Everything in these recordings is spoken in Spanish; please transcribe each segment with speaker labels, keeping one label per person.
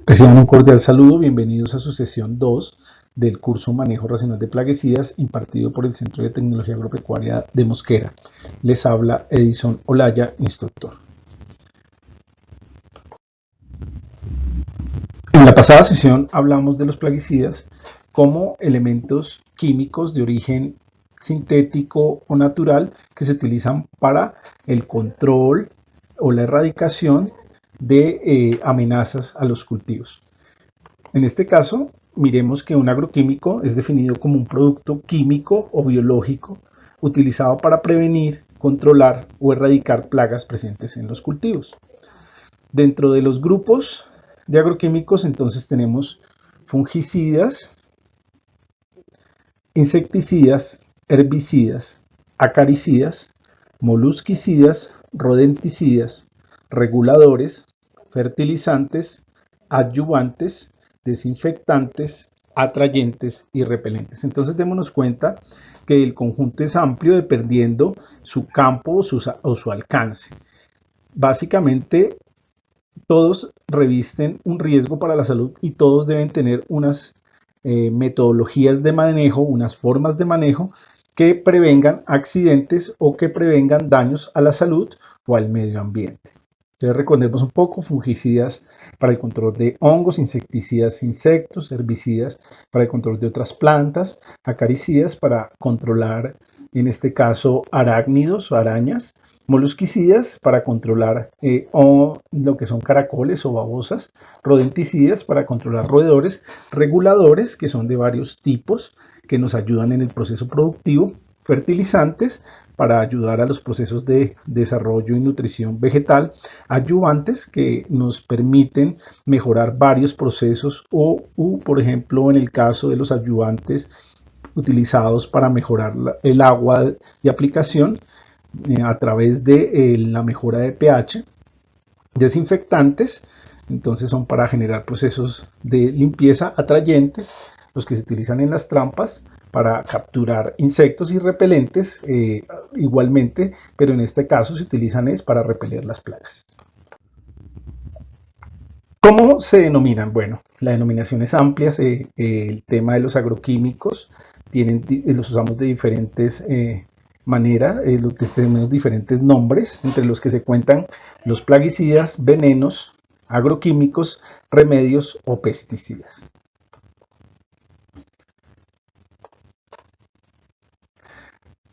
Speaker 1: Reciban un cordial saludo, bienvenidos a su sesión 2 del curso Manejo Racional de Plaguicidas impartido por el Centro de Tecnología Agropecuaria de Mosquera. Les habla Edison Olaya, instructor. En la pasada sesión hablamos de los plaguicidas como elementos químicos de origen sintético o natural que se utilizan para el control o la erradicación de amenazas a los cultivos. En este caso, miremos que un agroquímico es definido como un producto químico o biológico utilizado para prevenir, controlar o erradicar plagas presentes en los cultivos. Dentro de los grupos de agroquímicos, entonces tenemos fungicidas, insecticidas, herbicidas, acaricidas, molusquicidas, rodenticidas, reguladores, fertilizantes, adyuvantes, desinfectantes, atrayentes y repelentes. Entonces démonos cuenta que el conjunto es amplio dependiendo su campo o su alcance. Básicamente todos revisten un riesgo para la salud y todos deben tener unas metodologías de manejo, unas formas de manejo que prevengan accidentes o que prevengan daños a la salud o al medio ambiente. Entonces recordemos un poco: fungicidas para el control de hongos, insecticidas, insectos, herbicidas para el control de otras plantas, acaricidas para controlar, en este caso, arácnidos o arañas, molusquicidas para controlar lo que son caracoles o babosas, rodenticidas para controlar roedores, reguladores que son de varios tipos que nos ayudan en el proceso productivo, fertilizantes para ayudar a los procesos de desarrollo y nutrición vegetal, adyuvantes que nos permiten mejorar varios procesos por ejemplo, en el caso de los adyuvantes utilizados para mejorar el agua de aplicación a través de la mejora de pH, desinfectantes, entonces son para generar procesos de limpieza, atrayentes, los que se utilizan en las trampas para capturar insectos, y repelentes igualmente, pero en este caso se utilizan es para repeler las plagas. ¿Cómo se denominan? Bueno, la denominación es amplia. El tema de los agroquímicos los usamos de diferentes maneras, tenemos diferentes nombres, entre los que se cuentan los plaguicidas, venenos, agroquímicos, remedios o pesticidas.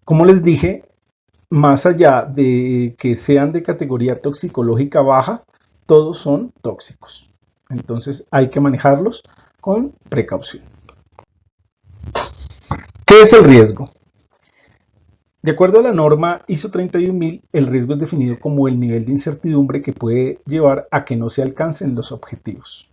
Speaker 1: Como les dije, más allá de que sean de categoría toxicológica baja, todos son tóxicos. Entonces hay que manejarlos con precaución. ¿Qué es el riesgo? De acuerdo a la norma ISO 31000, el riesgo es definido como el nivel de incertidumbre que puede llevar a que no se alcancen los objetivos.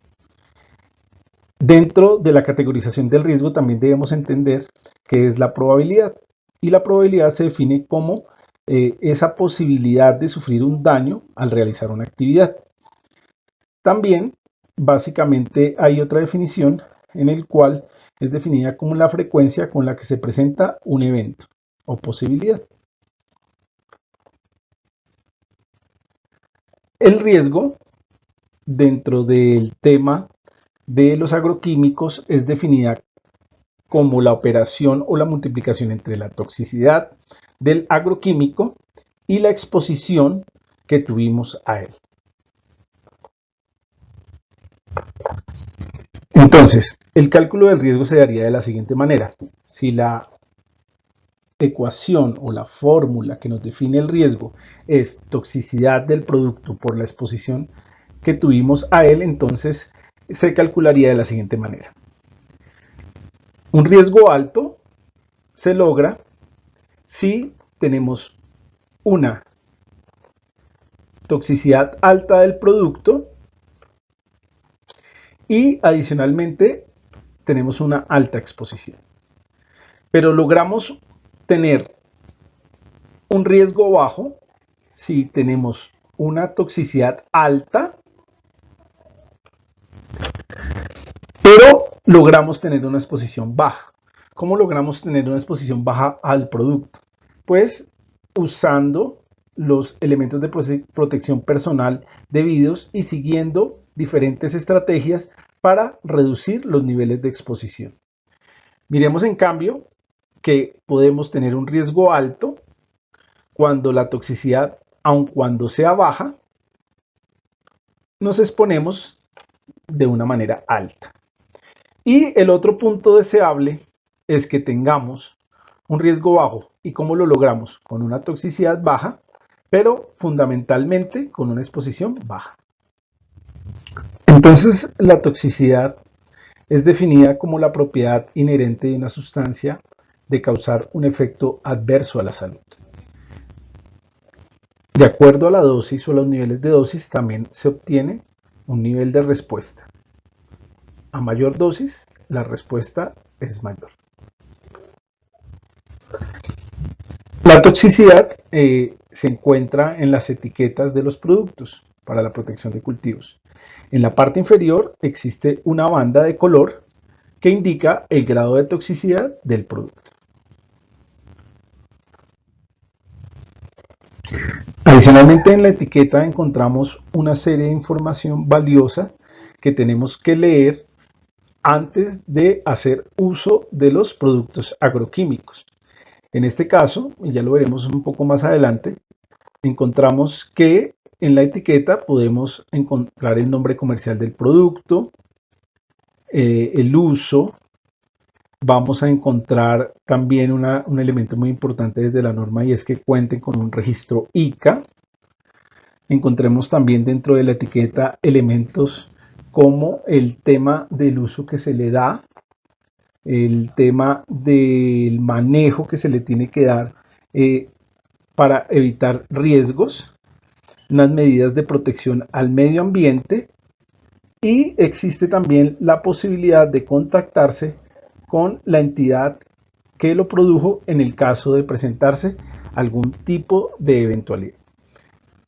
Speaker 1: Dentro de la categorización del riesgo también debemos entender qué es la probabilidad. Y la probabilidad se define como esa posibilidad de sufrir un daño al realizar una actividad. También, básicamente, hay otra definición en el cual es definida como la frecuencia con la que se presenta un evento o posibilidad. El riesgo, dentro del tema de los agroquímicos, es definida como la operación o la multiplicación entre la toxicidad del agroquímico y la exposición que tuvimos a él. Entonces, el cálculo del riesgo se daría de la siguiente manera: si la ecuación o la fórmula que nos define el riesgo es toxicidad del producto por la exposición que tuvimos a él, entonces se calcularía de la siguiente manera: un riesgo alto se logra si tenemos una toxicidad alta del producto y adicionalmente tenemos una alta exposición. Pero logramos tener un riesgo bajo si tenemos una toxicidad alta, pero logramos tener una exposición baja. ¿Cómo logramos tener una exposición baja al producto? Pues usando los elementos de protección personal debidos y siguiendo diferentes estrategias para reducir los niveles de exposición. Miremos en cambio que podemos tener un riesgo alto cuando la toxicidad, aun cuando sea baja, nos exponemos de una manera alta. Y el otro punto deseable es que tengamos un riesgo bajo. ¿Y cómo lo logramos? Con una toxicidad baja, pero fundamentalmente con una exposición baja. Entonces, la toxicidad es definida como la propiedad inherente de una sustancia de causar un efecto adverso a la salud. De acuerdo a la dosis o los niveles de dosis, también se obtiene un nivel de respuesta. A mayor dosis, la respuesta es mayor. La toxicidad se encuentra en las etiquetas de los productos para la protección de cultivos. En la parte inferior existe una banda de color que indica el grado de toxicidad del producto. Adicionalmente, en la etiqueta encontramos una serie de información valiosa que tenemos que leer antes de hacer uso de los productos agroquímicos. En este caso, y ya lo veremos un poco más adelante, encontramos que en la etiqueta podemos encontrar el nombre comercial del producto, el uso. Vamos a encontrar también un elemento muy importante desde la norma y es que cuenten con un registro ICA. Encontremos también dentro de la etiqueta elementos como el tema del uso que se le da, el tema del manejo que se le tiene que dar para evitar riesgos, unas medidas de protección al medio ambiente y existe también la posibilidad de contactarse con la entidad que lo produjo en el caso de presentarse algún tipo de eventualidad.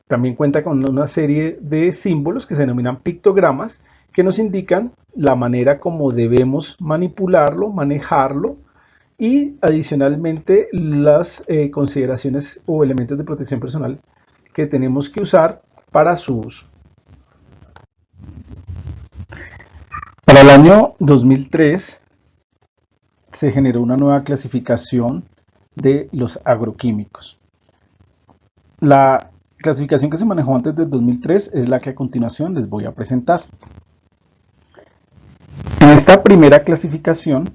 Speaker 1: También cuenta con una serie de símbolos que se denominan pictogramas que nos indican la manera como debemos manipularlo, manejarlo y adicionalmente las consideraciones o elementos de protección personal que tenemos que usar para su uso. Para el año 2003 se generó una nueva clasificación de los agroquímicos. La clasificación que se manejó antes del 2003 es la que a continuación les voy a presentar. En esta primera clasificación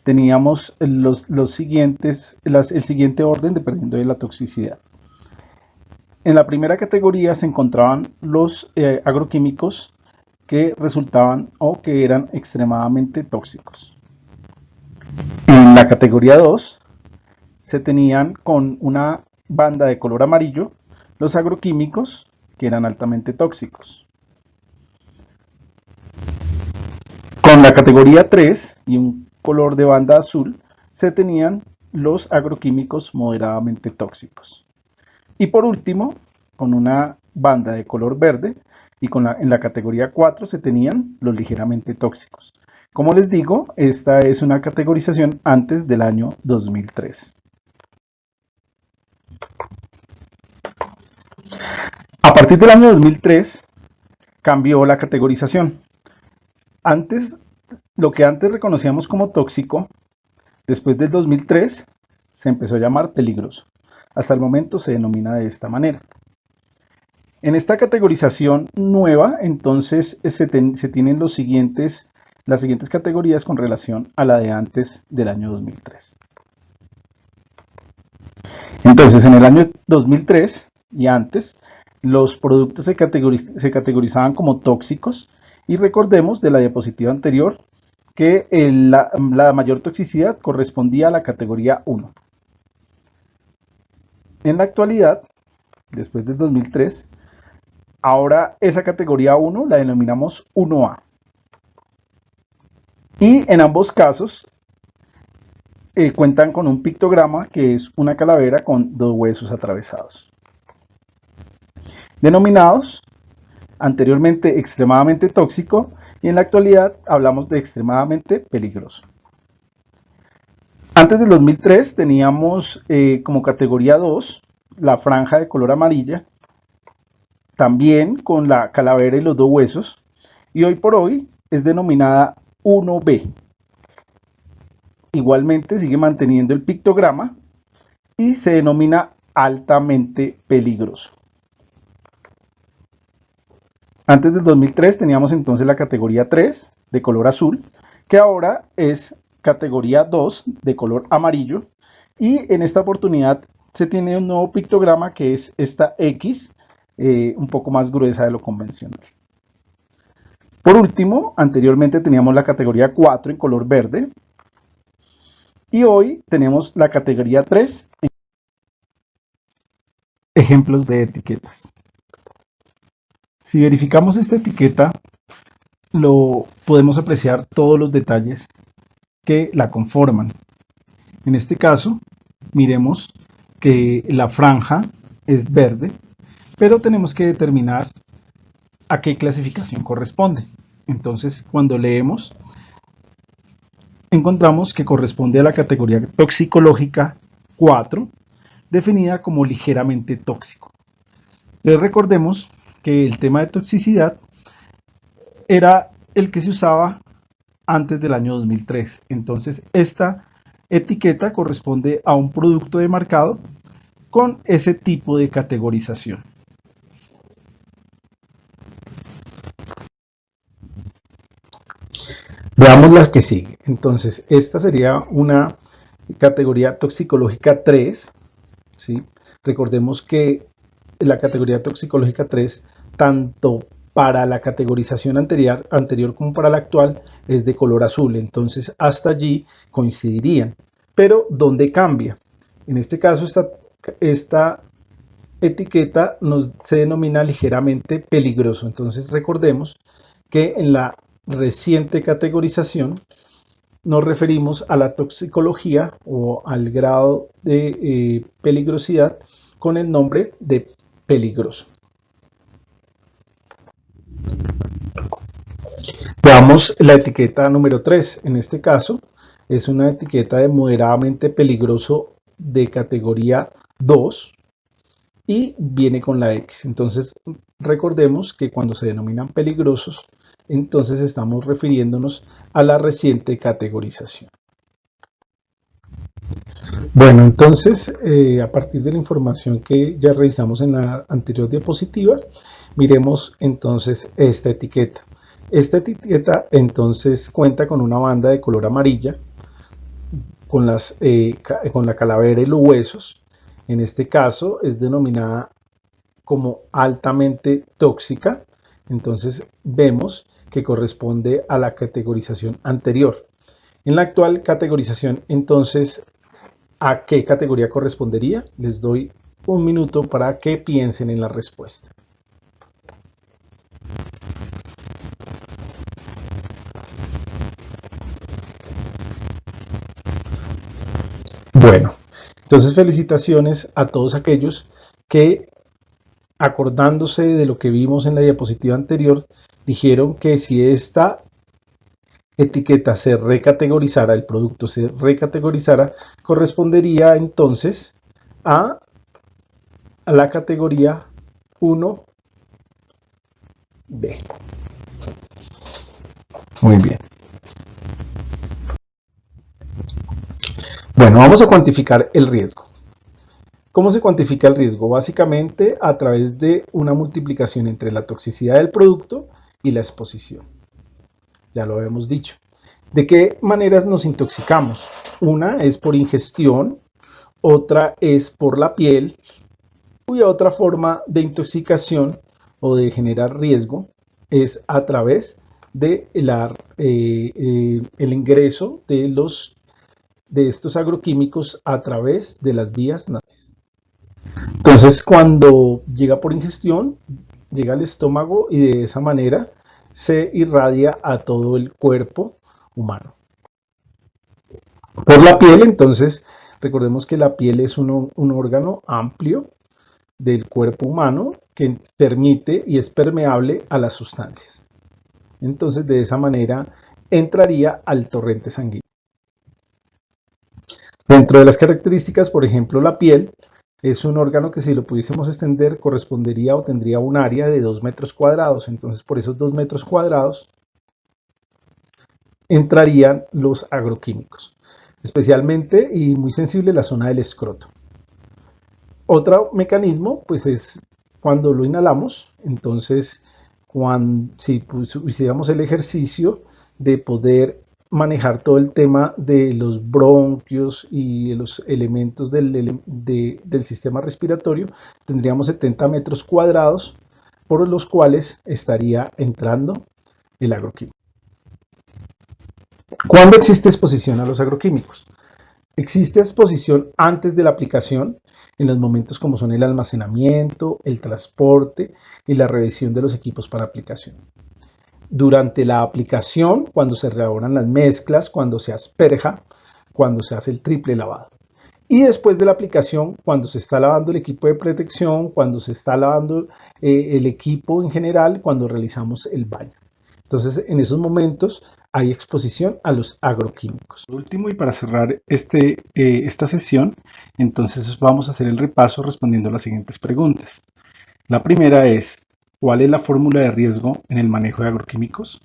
Speaker 1: teníamos el siguiente orden dependiendo de la toxicidad. En la primera categoría se encontraban los agroquímicos que resultaban o que eran extremadamente tóxicos. En la categoría 2 se tenían con una banda de color amarillo los agroquímicos que eran altamente tóxicos. Con la categoría 3 y un color de banda azul se tenían los agroquímicos moderadamente tóxicos. Y por último, con una banda de color verde y en la categoría 4 se tenían los ligeramente tóxicos. Como les digo, esta es una categorización antes del año 2003. A partir del año 2003 cambió la categorización. Lo que antes reconocíamos como tóxico, después del 2003 se empezó a llamar peligroso. Hasta el momento se denomina de esta manera. En esta categorización nueva, entonces se tienen las siguientes categorías con relación a la de antes del año 2003. Entonces, en el año 2003 y antes, los productos se categorizaban como tóxicos y recordemos de la diapositiva anterior que la mayor toxicidad correspondía a la categoría 1. En la actualidad, después del 2003, ahora esa categoría 1 la denominamos 1A. Y en ambos casos cuentan con un pictograma que es una calavera con dos huesos atravesados. Denominados anteriormente extremadamente tóxico y en la actualidad hablamos de extremadamente peligroso. Antes del 2003 teníamos como categoría 2 la franja de color amarilla, también con la calavera y los dos huesos, y hoy por hoy es denominada 1B. Igualmente sigue manteniendo el pictograma y se denomina altamente peligroso. Antes del 2003 teníamos entonces la categoría 3 de color azul, que ahora es categoría 2 de color amarillo, y en esta oportunidad se tiene un nuevo pictograma que es esta X, un poco más gruesa de lo convencional. Por último, anteriormente teníamos la categoría 4 en color verde, y hoy tenemos la categoría 3. Ejemplos de etiquetas. Si verificamos esta etiqueta, podemos apreciar todos los detalles que la conforman. En este caso, miremos que la franja es verde, pero tenemos que determinar a qué clasificación corresponde. Entonces, cuando leemos, encontramos que corresponde a la categoría toxicológica 4, definida como ligeramente tóxico. Pero recordemos que el tema de toxicidad era el que se usaba antes del año 2003. Entonces, esta etiqueta corresponde a un producto de marcado con ese tipo de categorización. Veamos la que sigue. Entonces, esta sería una categoría toxicológica 3, ¿sí? Recordemos que la categoría toxicológica 3, tanto para la categorización anterior como para la actual, es de color azul. Entonces, hasta allí coincidirían. Pero, ¿dónde cambia? En este caso, esta etiqueta se denomina ligeramente peligroso. Entonces, recordemos que en la reciente categorización nos referimos a la toxicología o al grado de peligrosidad con el nombre de peligroso. Veamos la etiqueta número 3. En este caso es una etiqueta de moderadamente peligroso de categoría 2 y viene con la X. Entonces recordemos que cuando se denominan peligrosos, entonces estamos refiriéndonos a la reciente categorización. Bueno, entonces a partir de la información que ya revisamos en la anterior diapositiva, miremos entonces esta etiqueta. Esta etiqueta entonces cuenta con una banda de color amarilla, con la calavera y los huesos. En este caso es denominada como altamente tóxica. Entonces vemos que corresponde a la categorización anterior. En la actual categorización, entonces, ¿a qué categoría correspondería? Les doy un minuto para que piensen en la respuesta. Bueno, entonces felicitaciones a todos aquellos que, acordándose de lo que vimos en la diapositiva anterior, dijeron que si esta etiqueta se recategorizara, el producto se recategorizara, correspondería entonces a la categoría 1B. Muy bien. Bueno, vamos a cuantificar el riesgo. ¿Cómo se cuantifica el riesgo? Básicamente a través de una multiplicación entre la toxicidad del producto y la exposición. Ya lo habíamos dicho. ¿De qué maneras nos intoxicamos? Una es por ingestión, otra es por la piel, y otra forma de intoxicación o de generar riesgo es a través de el ingreso de estos agroquímicos a través de las vías nasales. Entonces, cuando llega por ingestión, llega al estómago y de esa manera se irradia a todo el cuerpo humano. Por la piel, entonces, recordemos que la piel es un órgano amplio del cuerpo humano que permite y es permeable a las sustancias. Entonces, de esa manera entraría al torrente sanguíneo. Dentro de las características, por ejemplo, la piel es un órgano que si lo pudiésemos extender correspondería o tendría un área de 2 metros cuadrados. Entonces por esos 2 metros cuadrados entrarían los agroquímicos, especialmente y muy sensible la zona del escroto. Otro mecanismo pues es cuando lo inhalamos. Entonces si pues, hiciéramos el ejercicio de poder manejar todo el tema de los bronquios y los elementos del sistema respiratorio, tendríamos 70 metros cuadrados por los cuales estaría entrando el agroquímico. ¿Cuándo existe exposición a los agroquímicos? Existe exposición antes de la aplicación, en los momentos como son el almacenamiento, el transporte y la revisión de los equipos para aplicación. Durante la aplicación, cuando se reelaboran las mezclas, cuando se asperja, cuando se hace el triple lavado. Y después de la aplicación, cuando se está lavando el equipo de protección, cuando se está lavando el equipo en general, cuando realizamos el baño. Entonces, en esos momentos hay exposición a los agroquímicos. Por último, y para cerrar esta sesión, entonces vamos a hacer el repaso respondiendo a las siguientes preguntas. La primera es, ¿cuál es la fórmula de riesgo en el manejo de agroquímicos?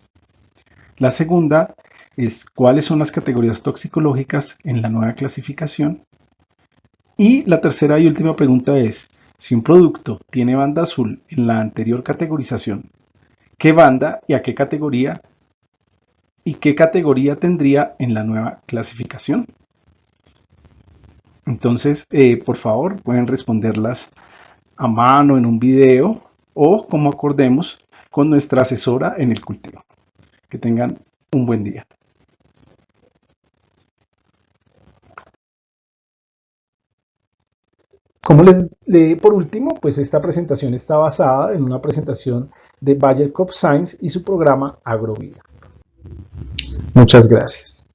Speaker 1: La segunda es, ¿cuáles son las categorías toxicológicas en la nueva clasificación? Y la tercera y última pregunta es, si un producto tiene banda azul en la anterior categorización, ¿qué banda y a qué categoría? ¿Y qué categoría tendría en la nueva clasificación? Entonces, por favor, pueden responderlas a mano en un video o como acordemos con nuestra asesora en el cultivo. Que tengan un buen día. Como les leí por último, pues esta presentación está basada en una presentación de Bayer Crop Science y su programa Agrovida. Muchas gracias.